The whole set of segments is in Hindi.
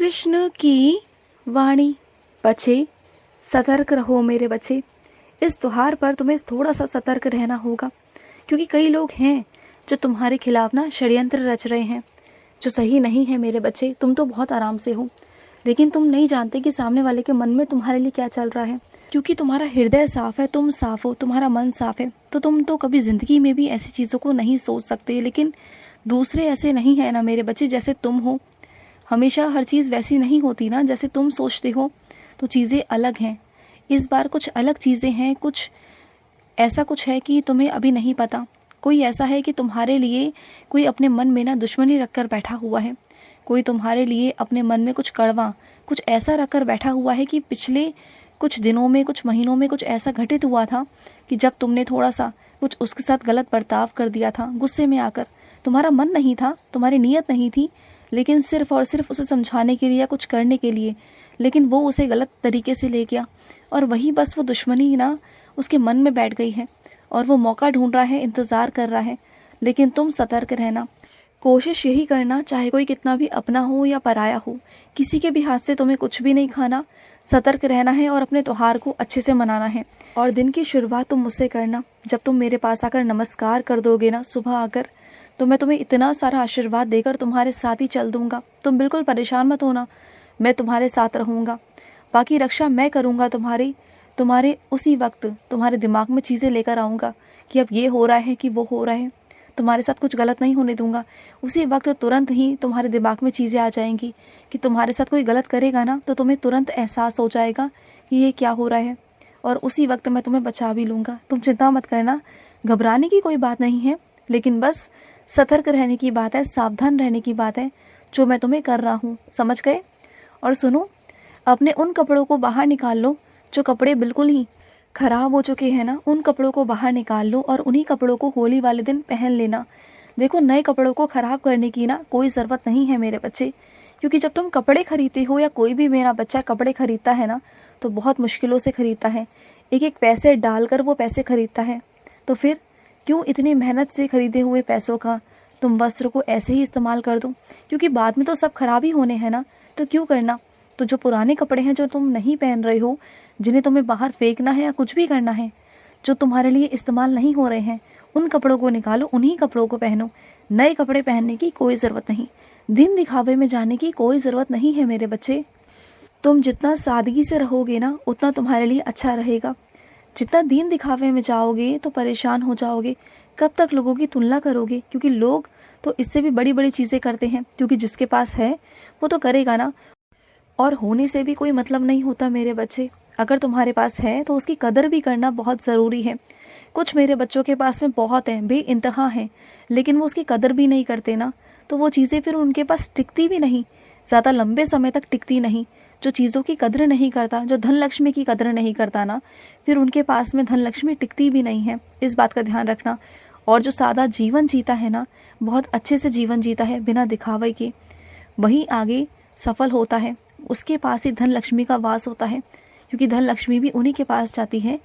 कृष्ण की वाणी। बच्चे, सतर्क रहो मेरे बच्चे। इस त्योहार पर तुम्हें थोड़ा सा सतर्क रहना होगा, क्योंकि कई लोग हैं जो तुम्हारे खिलाफ ना षड्यंत्र रच रहे हैं, जो सही नहीं है मेरे बच्चे। तुम तो बहुत आराम से हो, लेकिन तुम नहीं जानते कि सामने वाले के मन में तुम्हारे लिए क्या चल रहा है। क्योंकि तुम्हारा हृदय साफ है, तुम साफ हो, तुम्हारा मन साफ है, तो तुम तो कभी ज़िंदगी में भी ऐसी चीज़ों को नहीं सोच सकते। लेकिन दूसरे ऐसे नहीं है ना मेरे बच्चे, जैसे तुम हो। हमेशा हर चीज़ वैसी नहीं होती ना जैसे तुम सोचते हो, तो चीज़ें अलग हैं। इस बार कुछ अलग चीज़ें हैं, कुछ ऐसा कुछ है कि तुम्हें अभी नहीं पता। कोई ऐसा है कि तुम्हारे लिए कोई अपने मन में ना दुश्मनी रखकर बैठा हुआ है। कोई तुम्हारे लिए अपने मन में कुछ कड़वा, कुछ ऐसा रखकर बैठा हुआ है कि पिछले कुछ दिनों में, कुछ महीनों में कुछ ऐसा घटित हुआ था कि जब तुमने थोड़ा सा कुछ उसके साथ गलत बर्ताव कर दिया था, गुस्से में आकर। तुम्हारा मन नहीं था, तुम्हारी नीयत नहीं थी, लेकिन सिर्फ और सिर्फ उसे समझाने के लिए या कुछ करने के लिए, लेकिन वो उसे गलत तरीके से ले गया, और वही बस वो दुश्मनी ना उसके मन में बैठ गई है, और वो मौका ढूंढ रहा है, इंतज़ार कर रहा है। लेकिन तुम सतर्क रहना, कोशिश यही करना, चाहे कोई कितना भी अपना हो या पराया हो, किसी के भी हाथ से तुम्हें कुछ भी नहीं खाना। सतर्क रहना है और अपने त्योहार को अच्छे से मनाना है। और दिन की शुरुआत तुम मुझसे करना। जब तुम मेरे पास आकर नमस्कार कर दोगे ना सुबह आकर, तो मैं तुम्हें इतना सारा आशीर्वाद देकर तुम्हारे साथ ही चल दूंगा। तुम बिल्कुल परेशान मत होना, मैं तुम्हारे साथ रहूँगा। बाकी रक्षा मैं करूँगा तुम्हारी। तुम्हारे उसी वक्त तुम्हारे दिमाग में चीज़ें लेकर आऊँगा कि अब ये हो रहा है कि वो हो रहा है। तुम्हारे साथ कुछ गलत नहीं होने दूंगा। उसी वक्त तुरंत ही तुम्हारे दिमाग में चीज़ें आ जाएंगी कि तुम्हारे साथ कोई गलत करेगा ना, तो तुम्हें तुरंत एहसास हो जाएगा कि ये क्या हो रहा है, और उसी वक्त मैं तुम्हें बचा भी लूँगा। तुम चिंता मत करना, घबराने की कोई बात नहीं है, लेकिन बस सतर्क रहने की बात है, सावधान रहने की बात है, जो मैं तुम्हें कर रहा हूँ। समझ गए? और सुनो, अपने उन कपड़ों को बाहर निकाल लो जो कपड़े बिल्कुल ही खराब हो चुके हैं ना, उन कपड़ों को बाहर निकाल लो और उन्हीं कपड़ों को होली वाले दिन पहन लेना। देखो, नए कपड़ों को ख़राब करने की ना कोई ज़रूरत नहीं है मेरे बच्चे, क्योंकि जब तुम कपड़े खरीदते हो, या कोई भी मेरा बच्चा कपड़े खरीदता है ना, तो बहुत मुश्किलों से खरीदता है, एक एक पैसे डालकर वो पैसे खरीदता है। तो फिर क्यों इतनी मेहनत से खरीदे हुए पैसों का तुम वस्त्र को ऐसे ही इस्तेमाल कर दो, क्योंकि बाद में तो सब खराब ही होने हैं ना, तो क्यों करना। तो जो पुराने कपड़े हैं जो तुम नहीं पहन रहे हो, जिन्हें तुम्हें बाहर फेंकना है या कुछ भी करना है, जो तुम्हारे लिए इस्तेमाल नहीं हो रहे हैं, उन कपड़ों को निकालो, उन्हीं कपड़ों को पहनो। नए कपड़े पहनने की कोई ज़रूरत नहीं, दिन दिखावे में जाने की कोई ज़रूरत नहीं है मेरे बच्चे। तुम जितना सादगी से रहोगे ना, उतना तुम्हारे लिए अच्छा रहेगा। जितना दीन दिखावे में जाओगे तो परेशान हो जाओगे। कब तक लोगों की तुलना करोगे, क्योंकि लोग तो इससे भी बड़ी बड़ी चीज़ें करते हैं, क्योंकि जिसके पास है वो तो करेगा ना। और होने से भी कोई मतलब नहीं होता मेरे बच्चे। अगर तुम्हारे पास है तो उसकी कदर भी करना बहुत ज़रूरी है। कुछ मेरे बच्चों के पास में बहुत हैं, बेइंतहा हैं, लेकिन वो उसकी कदर भी नहीं करते ना, तो वो चीज़ें फिर उनके पास टिकती भी नहीं, ज़्यादा लंबे समय तक टिकती नहीं। जो चीज़ों की कदर नहीं करता, जो धन लक्ष्मी की कदर नहीं करता ना, फिर उनके पास में धन लक्ष्मी टिकती भी नहीं है। इस बात का ध्यान रखना। और जो सादा जीवन जीता है ना, बहुत अच्छे से जीवन जीता है बिना दिखावे के, वही आगे सफल होता है। उसके पास ही धन लक्ष्मी का वास होता है, क्योंकि धन लक्ष्मी भी उन्हीं के पास जाती है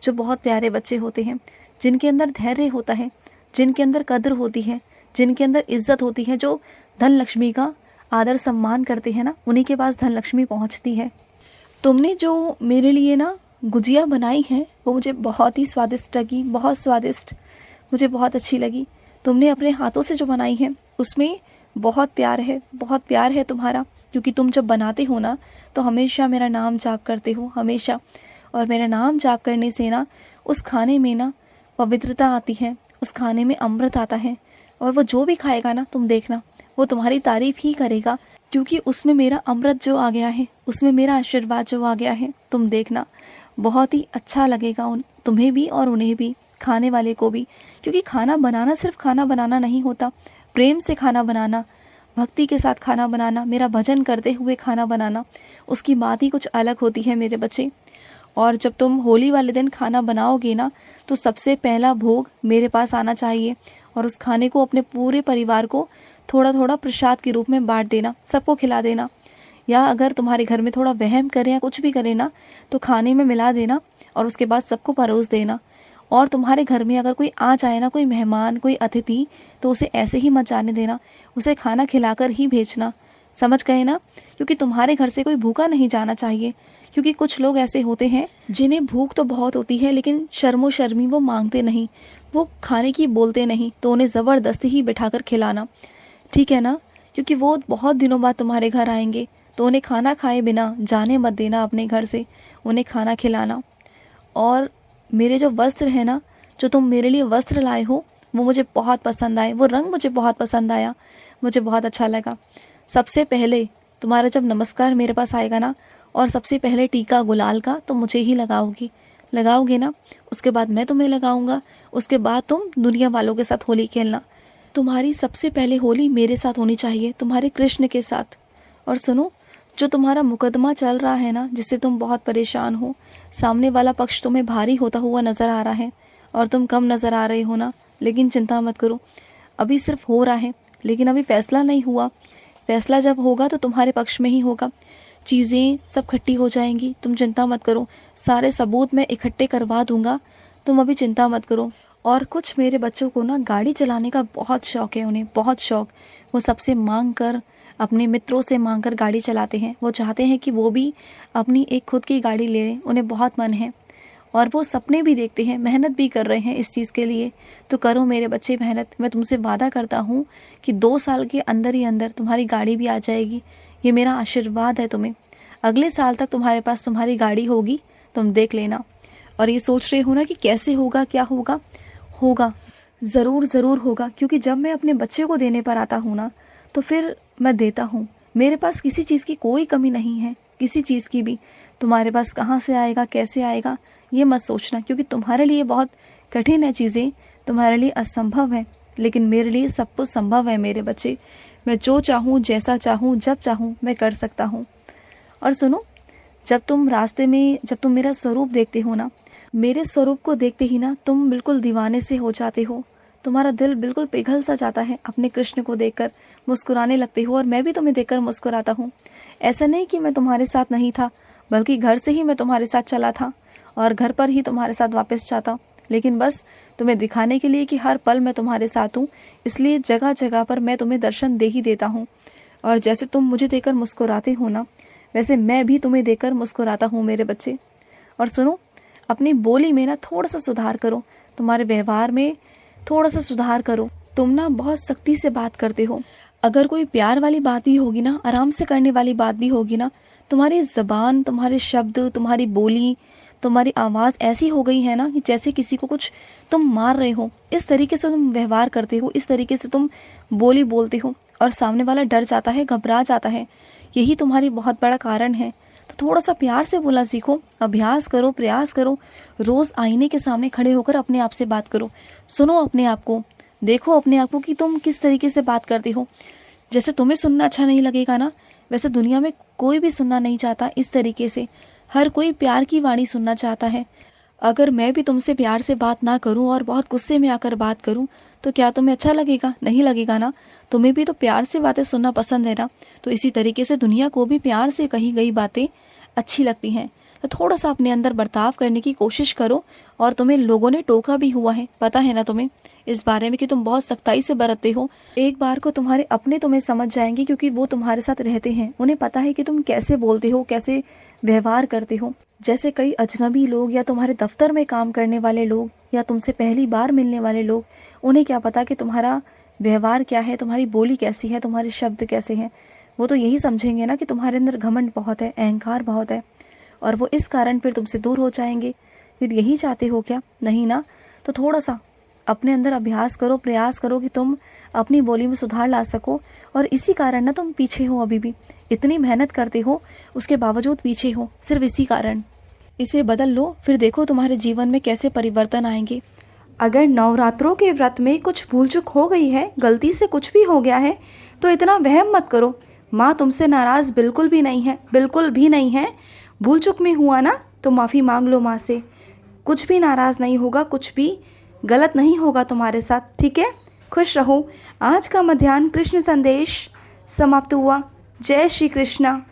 जो बहुत प्यारे बच्चे होते हैं, जिनके अंदर धैर्य होता है, जिनके अंदर कदर होती है, जिनके अंदर इज्जत होती है, जो धन लक्ष्मी का आदर सम्मान करते हैं ना, उन्हीं के पास धन लक्ष्मी पहुंचती है। तुमने जो मेरे लिए ना गुजिया बनाई है, वो मुझे बहुत ही स्वादिष्ट लगी, बहुत स्वादिष्ट, मुझे बहुत अच्छी लगी। तुमने अपने हाथों से जो बनाई है उसमें बहुत प्यार है, बहुत प्यार है तुम्हारा, क्योंकि तुम जब बनाते हो ना तो हमेशा मेरा नाम जाप करते हो, हमेशा। और मेरा नाम जाप करने से ना उस खाने में ना पवित्रता आती है, उस खाने में अमृत आता है, और वो जो भी खाएगा ना, तुम देखना, वो तुम्हारी तारीफ ही करेगा, क्योंकि उसमें मेरा अमृत जो आ गया है, उसमें मेरा आशीर्वाद जो आ गया है। तुम देखना, बहुत ही अच्छा लगेगा तुम्हें भी और उन्हें भी, खाने वाले को भी। क्योंकि खाना बनाना सिर्फ खाना बनाना नहीं होता, प्रेम से खाना बनाना, भक्ति के साथ खाना बनाना, मेरा भजन करते हुए खाना बनाना, उसकी बात ही कुछ अलग होती है मेरे बच्चे। और जब तुम होली वाले दिन खाना बनाओगे ना, तो सबसे पहला भोग मेरे पास आना चाहिए, और उस खाने को अपने पूरे परिवार को थोड़ा थोड़ा प्रसाद के रूप में बांट देना, सबको खिला देना। या अगर तुम्हारे घर में थोड़ा वहम करें या कुछ भी करें ना, तो खाने में मिला देना और उसके बाद सबको परोस देना। और तुम्हारे घर में अगर कोई आ जाए ना, कोई मेहमान, कोई अतिथि, तो उसे ऐसे ही मत जाने देना, उसे खाना खिलाकर ही भेजना। समझ गए ना? क्योंकि तुम्हारे घर से कोई भूखा नहीं जाना चाहिए। क्योंकि कुछ लोग ऐसे होते हैं जिन्हें भूख तो बहुत होती है लेकिन शर्मो शर्मी वो मांगते नहीं, वो खाने की बोलते नहीं, तो उन्हें ज़बरदस्ती ही बिठाकर खिलाना, ठीक है ना? क्योंकि वो बहुत दिनों बाद तुम्हारे घर आएंगे, तो उन्हें खाना खाए बिना जाने मत देना अपने घर से, उन्हें खाना खिलाना। और मेरे जो वस्त्र है ना, जो तुम मेरे लिए वस्त्र लाए हो, वो मुझे बहुत पसंद आए, वो रंग मुझे बहुत पसंद आया, मुझे बहुत अच्छा लगा। सबसे पहले तुम्हारा जब नमस्कार मेरे पास आएगा ना, और सबसे पहले टीका गुलाल का तो मुझे ही लगाओगे ना? उसके बाद मैं तुम्हें लगाऊंगा, उसके बाद तुम दुनिया वालों के साथ होली खेलना। तुम्हारी सबसे पहले होली मेरे साथ होनी चाहिए, तुम्हारे कृष्ण के साथ। और सुनो, जो तुम्हारा मुकदमा चल रहा है ना, जिससे तुम बहुत परेशान हो, सामने वाला पक्ष तुम्हें भारी होता हुआ नज़र आ रहा है और तुम कम नज़र आ रहे हो ना, लेकिन चिंता मत करो, अभी सिर्फ हो रहा है, लेकिन अभी फैसला नहीं हुआ। फैसला जब होगा तो तुम्हारे पक्ष में ही होगा, चीज़ें सब खट्टी हो जाएंगी, तुम चिंता मत करो, सारे सबूत मैं इकट्ठे करवा दूंगा, तुम अभी चिंता मत करो। और कुछ मेरे बच्चों को ना गाड़ी चलाने का बहुत शौक़ है, उन्हें बहुत शौक़, वो सबसे मांग कर, अपने मित्रों से मांग कर गाड़ी चलाते हैं। वो चाहते हैं कि वो भी अपनी एक खुद की गाड़ी ले लें, उन्हें बहुत मन है और वो सपने भी देखते हैं, मेहनत भी कर रहे हैं इस चीज़ के लिए। तो करो मेरे बच्चे मेहनत, मैं तुमसे वादा करता हूँ कि 2 साल के अंदर ही अंदर तुम्हारी गाड़ी भी आ जाएगी, ये मेरा आशीर्वाद है तुम्हें। अगले साल तक तुम्हारे पास तुम्हारी गाड़ी होगी, तुम देख लेना। और ये सोच रहे हो ना कि कैसे होगा, क्या होगा? होगा, ज़रूर होगा, क्योंकि जब मैं अपने बच्चे को देने पर आता हूँ ना, तो फिर मैं देता हूँ। मेरे पास किसी चीज़ की कोई कमी नहीं है, किसी चीज़ की भी। तुम्हारे पास कहाँ से आएगा, कैसे आएगा, ये मत सोचना, क्योंकि तुम्हारे लिए बहुत कठिन है चीज़ें, तुम्हारे लिए असंभव है, लेकिन मेरे लिए सब कुछ संभव है मेरे बच्चे। मैं जो चाहूँ, जैसा चाहूँ, जब चाहूँ मैं कर सकता हूँ। और सुनो, जब तुम रास्ते में, जब तुम मेरा स्वरूप देखते हो ना, मेरे स्वरूप को देखते ही ना तुम बिल्कुल दीवाने से हो जाते हो, तुम्हारा दिल बिल्कुल पिघल सा जाता है, अपने कृष्ण को देखकर मुस्कुराने लगते हो। और मैं भी तुम्हें देखकर मुस्कुराता हूँ। ऐसा नहीं कि मैं तुम्हारे साथ नहीं था, बल्कि घर से ही मैं तुम्हारे साथ चला था और घर पर ही तुम्हारे साथ वापस जाता, लेकिन बस तुम्हें दिखाने के लिए कि हर पल मैं तुम्हारे साथ हूँ, इसलिए जगह जगह पर मैं तुम्हें दर्शन दे ही देता हूँ। और जैसे तुम मुझे देखकर मुस्कुराते हो ना, वैसे मैं भी तुम्हें देखकर मुस्कुराता हूँ मेरे बच्चे। और सुनो, अपनी बोली में ना थोड़ा सा सुधार करो, तुम्हारे व्यवहार में थोड़ा सा सुधार करो। तुम ना बहुत सख्ती से बात करते हो, अगर कोई प्यार वाली बात भी होगी ना, आराम से करने वाली बात भी होगी ना, तुम्हारी ज़बान, तुम्हारे शब्द, तुम्हारी बोली, तुम्हारी आवाज़ ऐसी हो गई है ना कि जैसे किसी को कुछ तुम मार रहे हो। इस तरीके से तुम व्यवहार करते हो, इस तरीके से तुम बोली बोलते हो और सामने वाला डर जाता है, घबरा जाता है। यही तुम्हारी बहुत बड़ा कारण है। तो थोड़ा सा प्यार से बोलना सीखो, अभ्यास करो, प्रयास करो, रोज़ आईने के सामने खड़े होकर अपने आप से बात करो, सुनो अपने आप को, देखो अपने आप को कि तुम किस तरीके से बात करते हो। जैसे तुम्हें सुनना अच्छा नहीं लगेगा ना, वैसे दुनिया में कोई भी सुनना नहीं चाहता इस तरीके से, हर कोई प्यार की वाणी सुनना चाहता है। अगर मैं भी तुमसे प्यार से बात ना करूं और बहुत गुस्से में आकर बात करूं, तो क्या तुम्हें अच्छा लगेगा? नहीं लगेगा ना। तुम्हें भी तो प्यार से बातें सुनना पसंद है ना, तो इसी तरीके से दुनिया को भी प्यार से कही गई बातें अच्छी लगती हैं। तो थोड़ा सा अपने अंदर बर्ताव करने की कोशिश करो। और तुम्हें लोगों ने टोका भी हुआ है, पता है ना तुम्हें इस बारे में कि तुम बहुत सख्ताई से बरतते हो। एक बार को तुम्हारे अपने तुम्हें समझ जाएंगे, क्योंकि वो तुम्हारे साथ रहते हैं, उन्हें पता है कि तुम कैसे बोलते हो, कैसे व्यवहार करते हो। जैसे कई अजनबी लोग या तुम्हारे दफ्तर में काम करने वाले लोग या तुमसे पहली बार मिलने वाले लोग, उन्हें क्या पता कि तुम्हारा व्यवहार क्या है, तुम्हारी बोली कैसी है, तुम्हारे शब्द कैसे हैं। वो तो यही समझेंगे ना कि तुम्हारे अंदर घमंड बहुत है, अहंकार बहुत है, और वो इस कारण फिर तुमसे दूर हो जाएंगे। फिर यही चाहते हो क्या? नहीं ना। तो थोड़ा सा अपने अंदर अभ्यास करो, प्रयास करो कि तुम अपनी बोली में सुधार ला सको। और इसी कारण ना तुम पीछे हो, अभी भी इतनी मेहनत करते हो उसके बावजूद पीछे हो, सिर्फ इसी कारण। इसे बदल लो, फिर देखो तुम्हारे जीवन में कैसे परिवर्तन आएंगे। अगर नवरात्रों के व्रत में कुछ भूल चूक हो गई है, गलती से कुछ भी हो गया है, तो इतना वहम मत करो। माँ तुमसे नाराज़ बिल्कुल भी नहीं है, बिल्कुल भी नहीं है। भूल चूक में हुआ ना तो माफ़ी मांग लो माँ से, कुछ भी नाराज़ नहीं होगा, कुछ भी गलत नहीं होगा तुम्हारे साथ, ठीक है? खुश रहो। आज का मध्याह्न कृष्ण संदेश समाप्त हुआ। जय श्री कृष्णा।